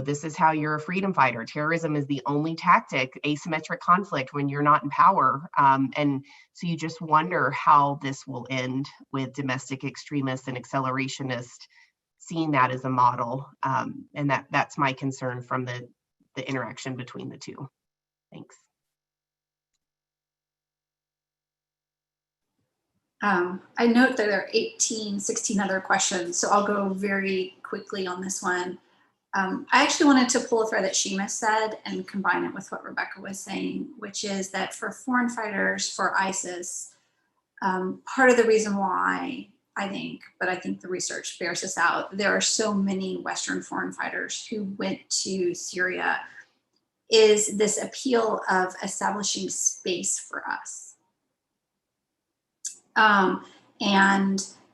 this is how you're a freedom fighter. Terrorism is the only tactic, asymmetric conflict, when you're not in power. And so you just wonder how this will end with domestic extremists and accelerationists seeing that as a model. And that's my concern from the interaction between the two. Thanks. I note that there are 16 other questions, so I'll go very quickly on this one. I actually wanted to pull a thread that Seamus said and combine it with what Rebecca was saying, which is that for foreign fighters for ISIS, part of the reason why I think the research bears this out, there are so many Western foreign fighters who went to Syria, is this appeal of establishing space for us. And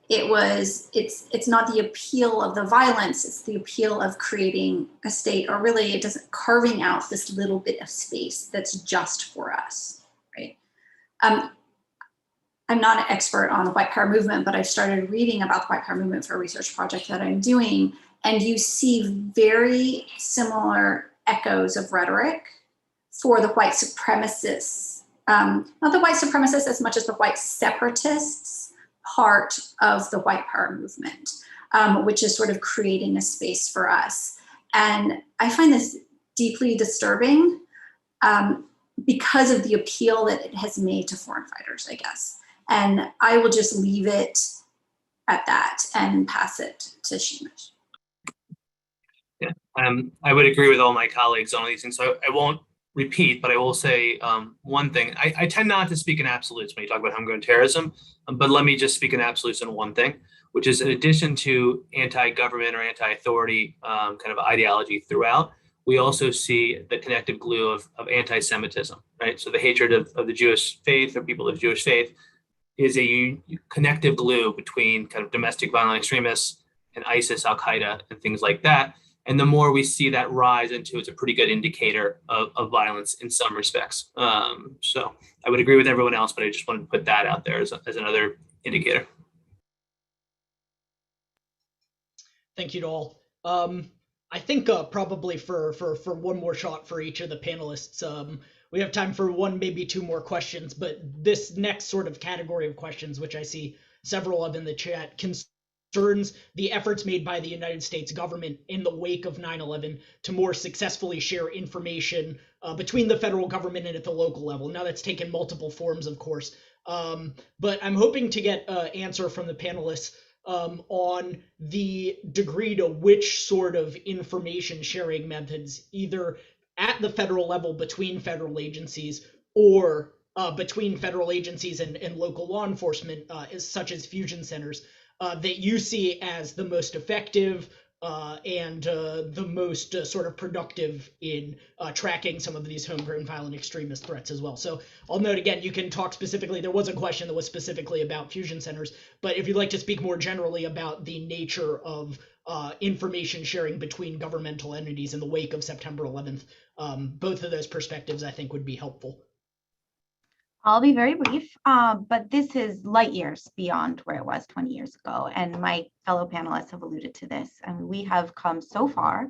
it's not the appeal of the violence, it's the appeal of creating a state, or really it doesn't, carving out this little bit of space that's just for us, right? I'm not an expert on the white power movement, but I've started reading about the white power movement for a research project that I'm doing. And you see very similar echoes of rhetoric for the white supremacists. Not the white supremacists as much as the white separatists part of the white power movement. which is sort of creating a space for us. And I find this deeply disturbing because of the appeal that it has made to foreign fighters, I guess. And I will just leave it at that and pass it to Seamus. Yeah, I would agree with all my colleagues on these things, so I won't repeat, but I will say one thing. I tend not to speak in absolutes when you talk about homegrown terrorism, but let me just speak in absolutes on one thing, which is in addition to anti-government or anti-authority kind of ideology throughout, we also see the connective glue of anti-Semitism, right? So the hatred of the Jewish faith or people of Jewish faith is a connective glue between kind of domestic violent extremists and ISIS, Al-Qaeda, and things like that. And the more we see that rise into, it's a pretty good indicator of violence in some respects. So I would agree with everyone else, but I just wanted to put that out there as another indicator. Thank you to all. I think probably for one more shot for each of the panelists, we have time for one, maybe two more questions, but this next sort of category of questions, which I see several of in the chat, concerns the efforts made by the United States government in the wake of 9/11 to more successfully share information between the federal government and at the local level. Now that's taken multiple forms, of course, but I'm hoping to get an answer from the panelists on the degree to which sort of information sharing methods, either at the federal level between federal agencies or between federal agencies and local law enforcement, such as fusion centers, that you see as the most effective and the most sort of productive in tracking some of these homegrown violent extremist threats as well. So I'll note again, you can talk specifically, there was a question that was specifically about fusion centers, but if you'd like to speak more generally about the nature of information sharing between governmental entities in the wake of September 11th, both of those perspectives I think would be helpful. I'll be very brief, but this is light years beyond where it was 20 years ago. And my fellow panelists have alluded to this. And we have come so far,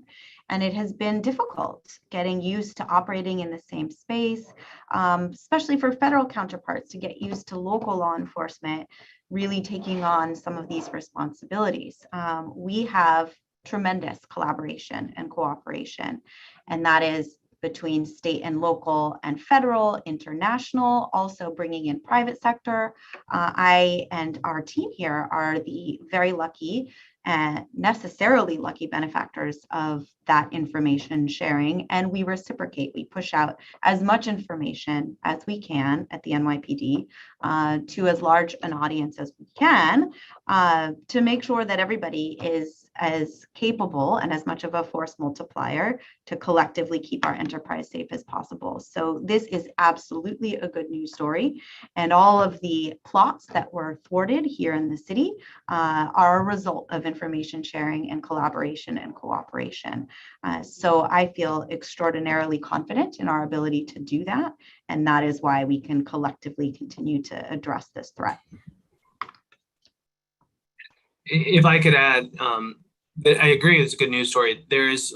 and it has been difficult getting used to operating in the same space, especially for federal counterparts to get used to local law enforcement really taking on some of these responsibilities. We have tremendous collaboration and cooperation, and that is between state and local and federal, international, also bringing in private sector. I and our team here are the very lucky and necessarily lucky benefactors of that information sharing, and we reciprocate. We push out as much information as we can at the NYPD to as large an audience as we can to make sure that everybody is as capable and as much of a force multiplier to collectively keep our enterprise safe as possible. So this is absolutely a good news story. And all of the plots that were thwarted here in the city are a result of information sharing and collaboration and cooperation. So I feel extraordinarily confident in our ability to do that. And that is why we can collectively continue to address this threat. If I could add, I agree it's a good news story. There's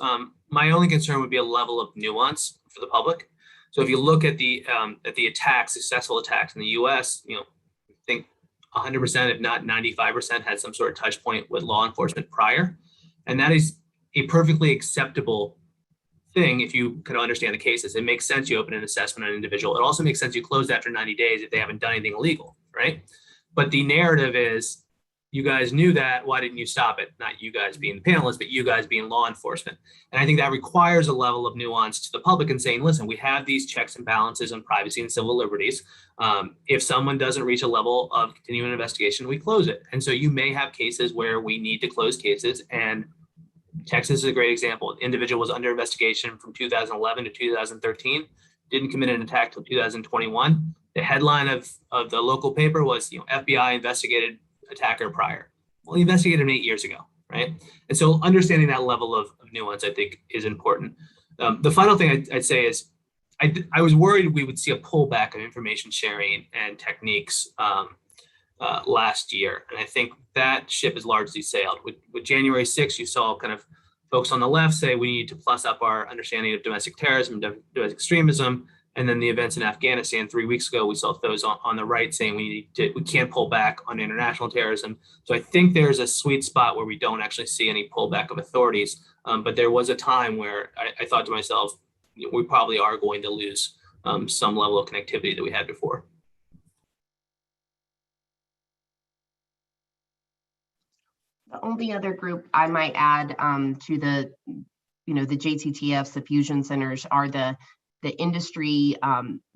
my only concern would be a level of nuance for the public. So if you look at the attacks, successful attacks in the U.S., I think 100%, if not 95%, had some sort of touch point with law enforcement prior, and that is a perfectly acceptable thing if you can understand the cases. It makes sense you open an assessment on an individual. It also makes sense you close after 90 days if they haven't done anything illegal, right? But the narrative is, you guys knew that, why didn't you stop it? Not you guys being the panelists, but you guys being law enforcement. And I think that requires a level of nuance to the public and saying, listen, we have these checks and balances on privacy and civil liberties. If someone doesn't reach a level of continuing investigation, we close it. And so you may have cases where we need to close cases, and Texas is a great example. The individual was under investigation from 2011 to 2013, didn't commit an attack till 2021. The headline of the local paper was, FBI investigated attacker prior. Well, he investigated him 8 years ago, right? And so understanding that level of nuance, I think, is important. The final thing I'd say is, I was worried we would see a pullback of information sharing and techniques last year. And I think that ship has largely sailed. With January 6th, you saw kind of folks on the left say we need to plus up our understanding of domestic terrorism, domestic extremism. And then the events in Afghanistan 3 weeks ago, we saw those on the right saying we can't pull back on international terrorism. So I think there's a sweet spot where we don't actually see any pullback of authorities. But there was a time where I thought to myself, we probably are going to lose some level of connectivity that we had before. The only other group I might add to the JTTFs, the fusion centers, are the industry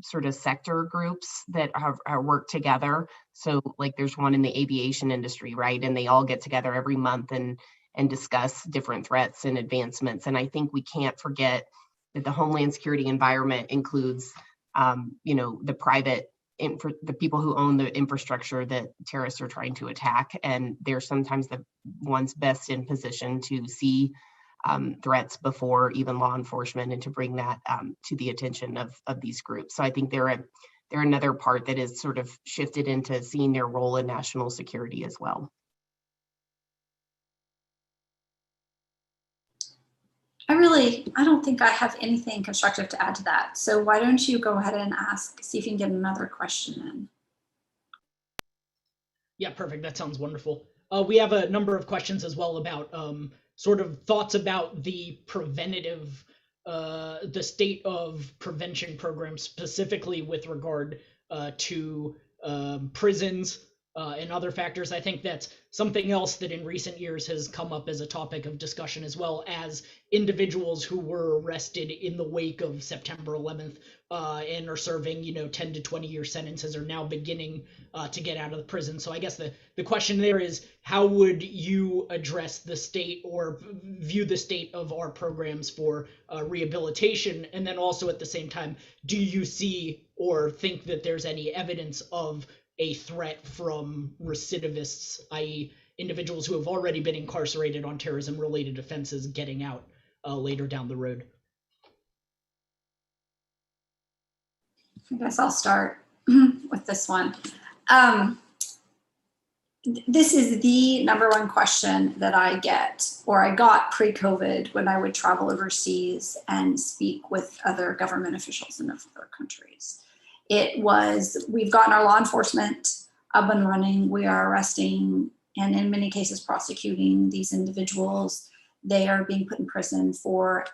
sort of sector groups that have worked together. So like there's one in the aviation industry, right? And they all get together every month and discuss different threats and advancements. And I think we can't forget that the Homeland Security environment includes, the private the people who own the infrastructure that terrorists are trying to attack. And they're sometimes the ones best in position to see threats before even law enforcement and to bring that to the attention of these groups. So I think they're another part that is sort of shifted into seeing their role in national security as well. I don't think I have anything constructive to add to that. So why don't you go ahead and see if you can get another question in. Yeah, perfect. That sounds wonderful. We have a number of questions as well about sort of thoughts about the preventative, the state of prevention programs, specifically with regard to prisons and other factors. I think that's something else that in recent years has come up as a topic of discussion, as well as individuals who were arrested in the wake of September 11th and are serving, 10 to 20 year sentences, are now beginning to get out of the prison. So I guess the question there is, how would you address the state or view the state of our programs for rehabilitation? And then also at the same time, do you see or think that there's any evidence of a threat from recidivists, i.e. individuals who have already been incarcerated on terrorism-related offenses getting out later down the road? I guess I'll start with this one. This is the number one question that I get, or I got pre-COVID when I would travel overseas and speak with other government officials in other countries. It was, we've gotten our law enforcement up and running, we are arresting and in many cases prosecuting these individuals. They are being put in prison for,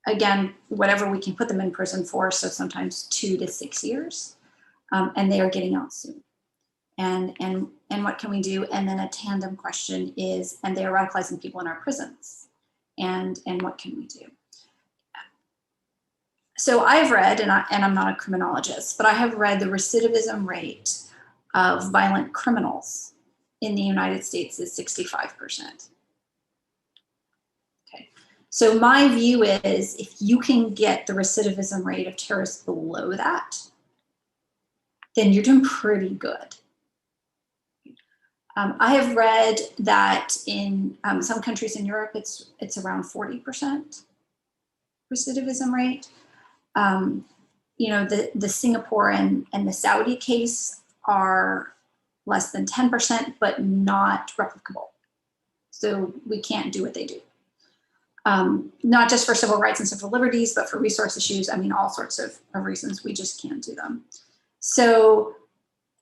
again, whatever we can put them in prison for, so sometimes 2 to 6 years, and they are getting out soon. And what can we do? And then a tandem question is, and they are radicalizing people in our prisons, and what can we do? So I've read, and I'm not a criminologist, but I have read the recidivism rate of violent criminals in the United States is 65%. Okay, so my view is if you can get the recidivism rate of terrorists below that, then you're doing pretty good. I have read that in some countries in Europe, it's around 40% recidivism rate. The Singapore and the Saudi case are less than 10%, but not replicable. So we can't do what they do. Not just for civil rights and civil liberties, but for resource issues. I mean, all sorts of reasons we just can't do them. So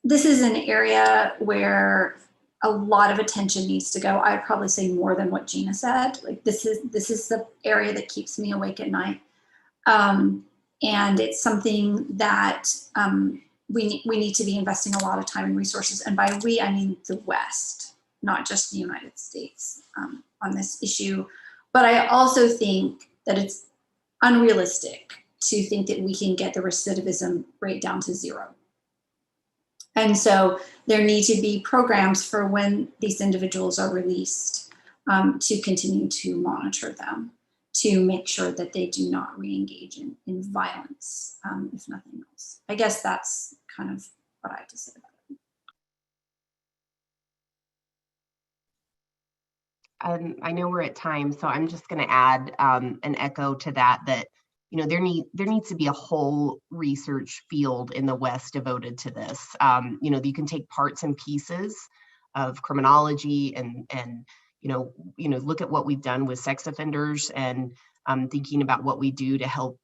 this is an area where a lot of attention needs to go. I'd probably say more than what Gina said. Like this is the area that keeps me awake at night. And it's something that we need to be investing a lot of time and resources. And by we, I mean the West, not just the United States on this issue. But I also think that it's unrealistic to think that we can get the recidivism rate down to 0. And so there need to be programs for when these individuals are released to continue to monitor them, to make sure that they do not re-engage in violence, if nothing else. I guess that's kind of what I have to say about it. I know we're at time, so I'm just going to add an echo to that there needs to be a whole research field in the West devoted to this. You can take parts and pieces of criminology and look at what we've done with sex offenders and thinking about what we do to help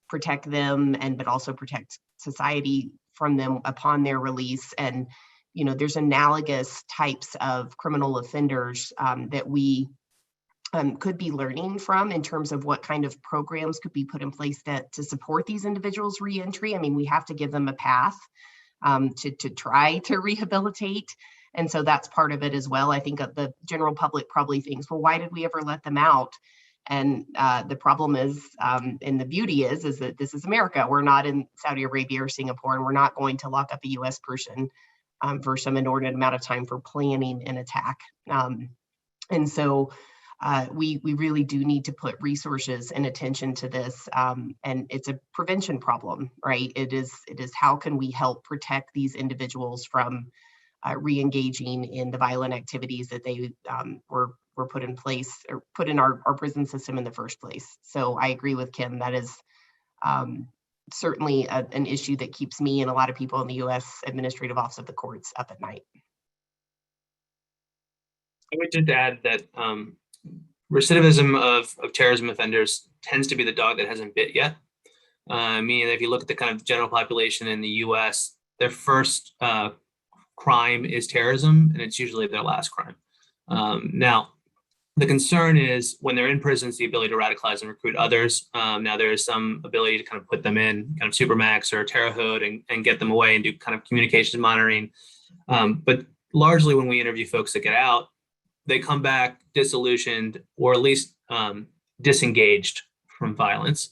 protect them but also protect society from them upon their release. And, there's analogous types of criminal offenders that we could be learning from in terms of what kind of programs could be put in place to support these individuals' reentry. I mean, we have to give them a path to try to rehabilitate. And so that's part of it as well. I think the general public probably thinks, well, why did we ever let them out? And the problem is, and the beauty is that this is America. We're not in Saudi Arabia or Singapore, and we're not going to lock up a US person for some inordinate amount of time for planning an attack. And so we really do need to put resources and attention to this. And it's a prevention problem, right? It is how can we help protect these individuals from re-engaging in the violent activities that they were put in place or put in our prison system in the first place. So I agree with Kim. That is certainly an issue that keeps me and a lot of people in the U.S. Administrative Office of the Courts up at night. I would just add that recidivism of terrorism offenders tends to be the dog that hasn't bit yet. Meaning if you look at the kind of general population in the US, their first crime is terrorism, and it's usually their last crime. Now, the concern is when they're in prisons, the ability to radicalize and recruit others. Now there is some ability to kind of put them in kind of Supermax or Terre Haute and get them away and do kind of communications monitoring. But largely when we interview folks that get out, they come back disillusioned or at least disengaged from violence,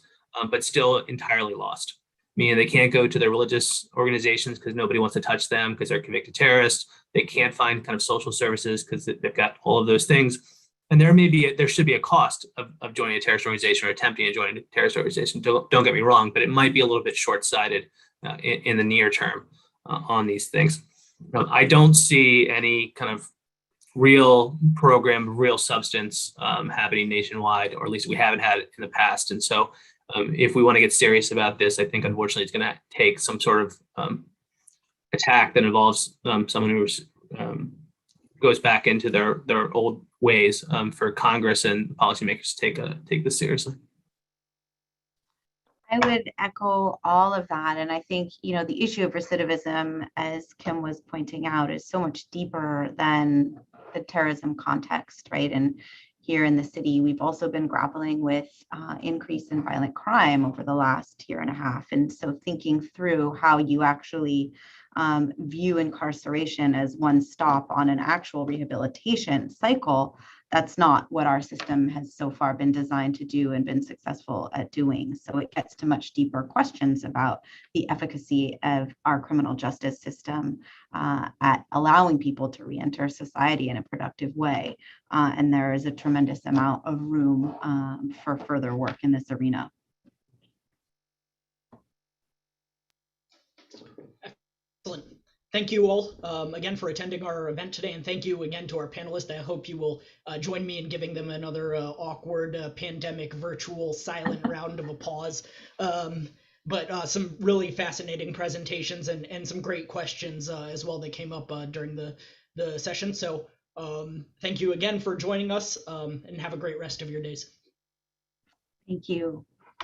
but still entirely lost. Meaning they can't go to their religious organizations because nobody wants to touch them because they're convicted terrorists. They can't find kind of social services because they've got all of those things. And there should be a cost of joining a terrorist organization or attempting to join a terrorist organization. Don't get me wrong, but it might be a little bit short-sighted in the near term on these things. I don't see any kind of real program, real substance happening nationwide, or at least we haven't had it in the past. And so if we want to get serious about this, I think unfortunately it's going to take some sort of attack that involves someone who goes back into their old ways for Congress and policymakers to take this seriously. I would echo all of that. And I think, the issue of recidivism, as Kim was pointing out, is so much deeper than the terrorism context, right? And here in the city, we've also been grappling with increase in violent crime over the last year and a half. And so thinking through how you actually view incarceration as one stop on an actual rehabilitation cycle, that's not what our system has so far been designed to do and been successful at doing. So it gets to much deeper questions about the efficacy of our criminal justice system at allowing people to re-enter society in a productive way. And there is a tremendous amount of room for further work in this arena. Excellent. Thank you all again for attending our event today, and thank you again to our panelists. I hope you will join me in giving them another awkward pandemic virtual silent round of applause. But some really fascinating presentations and some great questions as well that came up during the session. So thank you again for joining us, and have a great rest of your days. Thank you.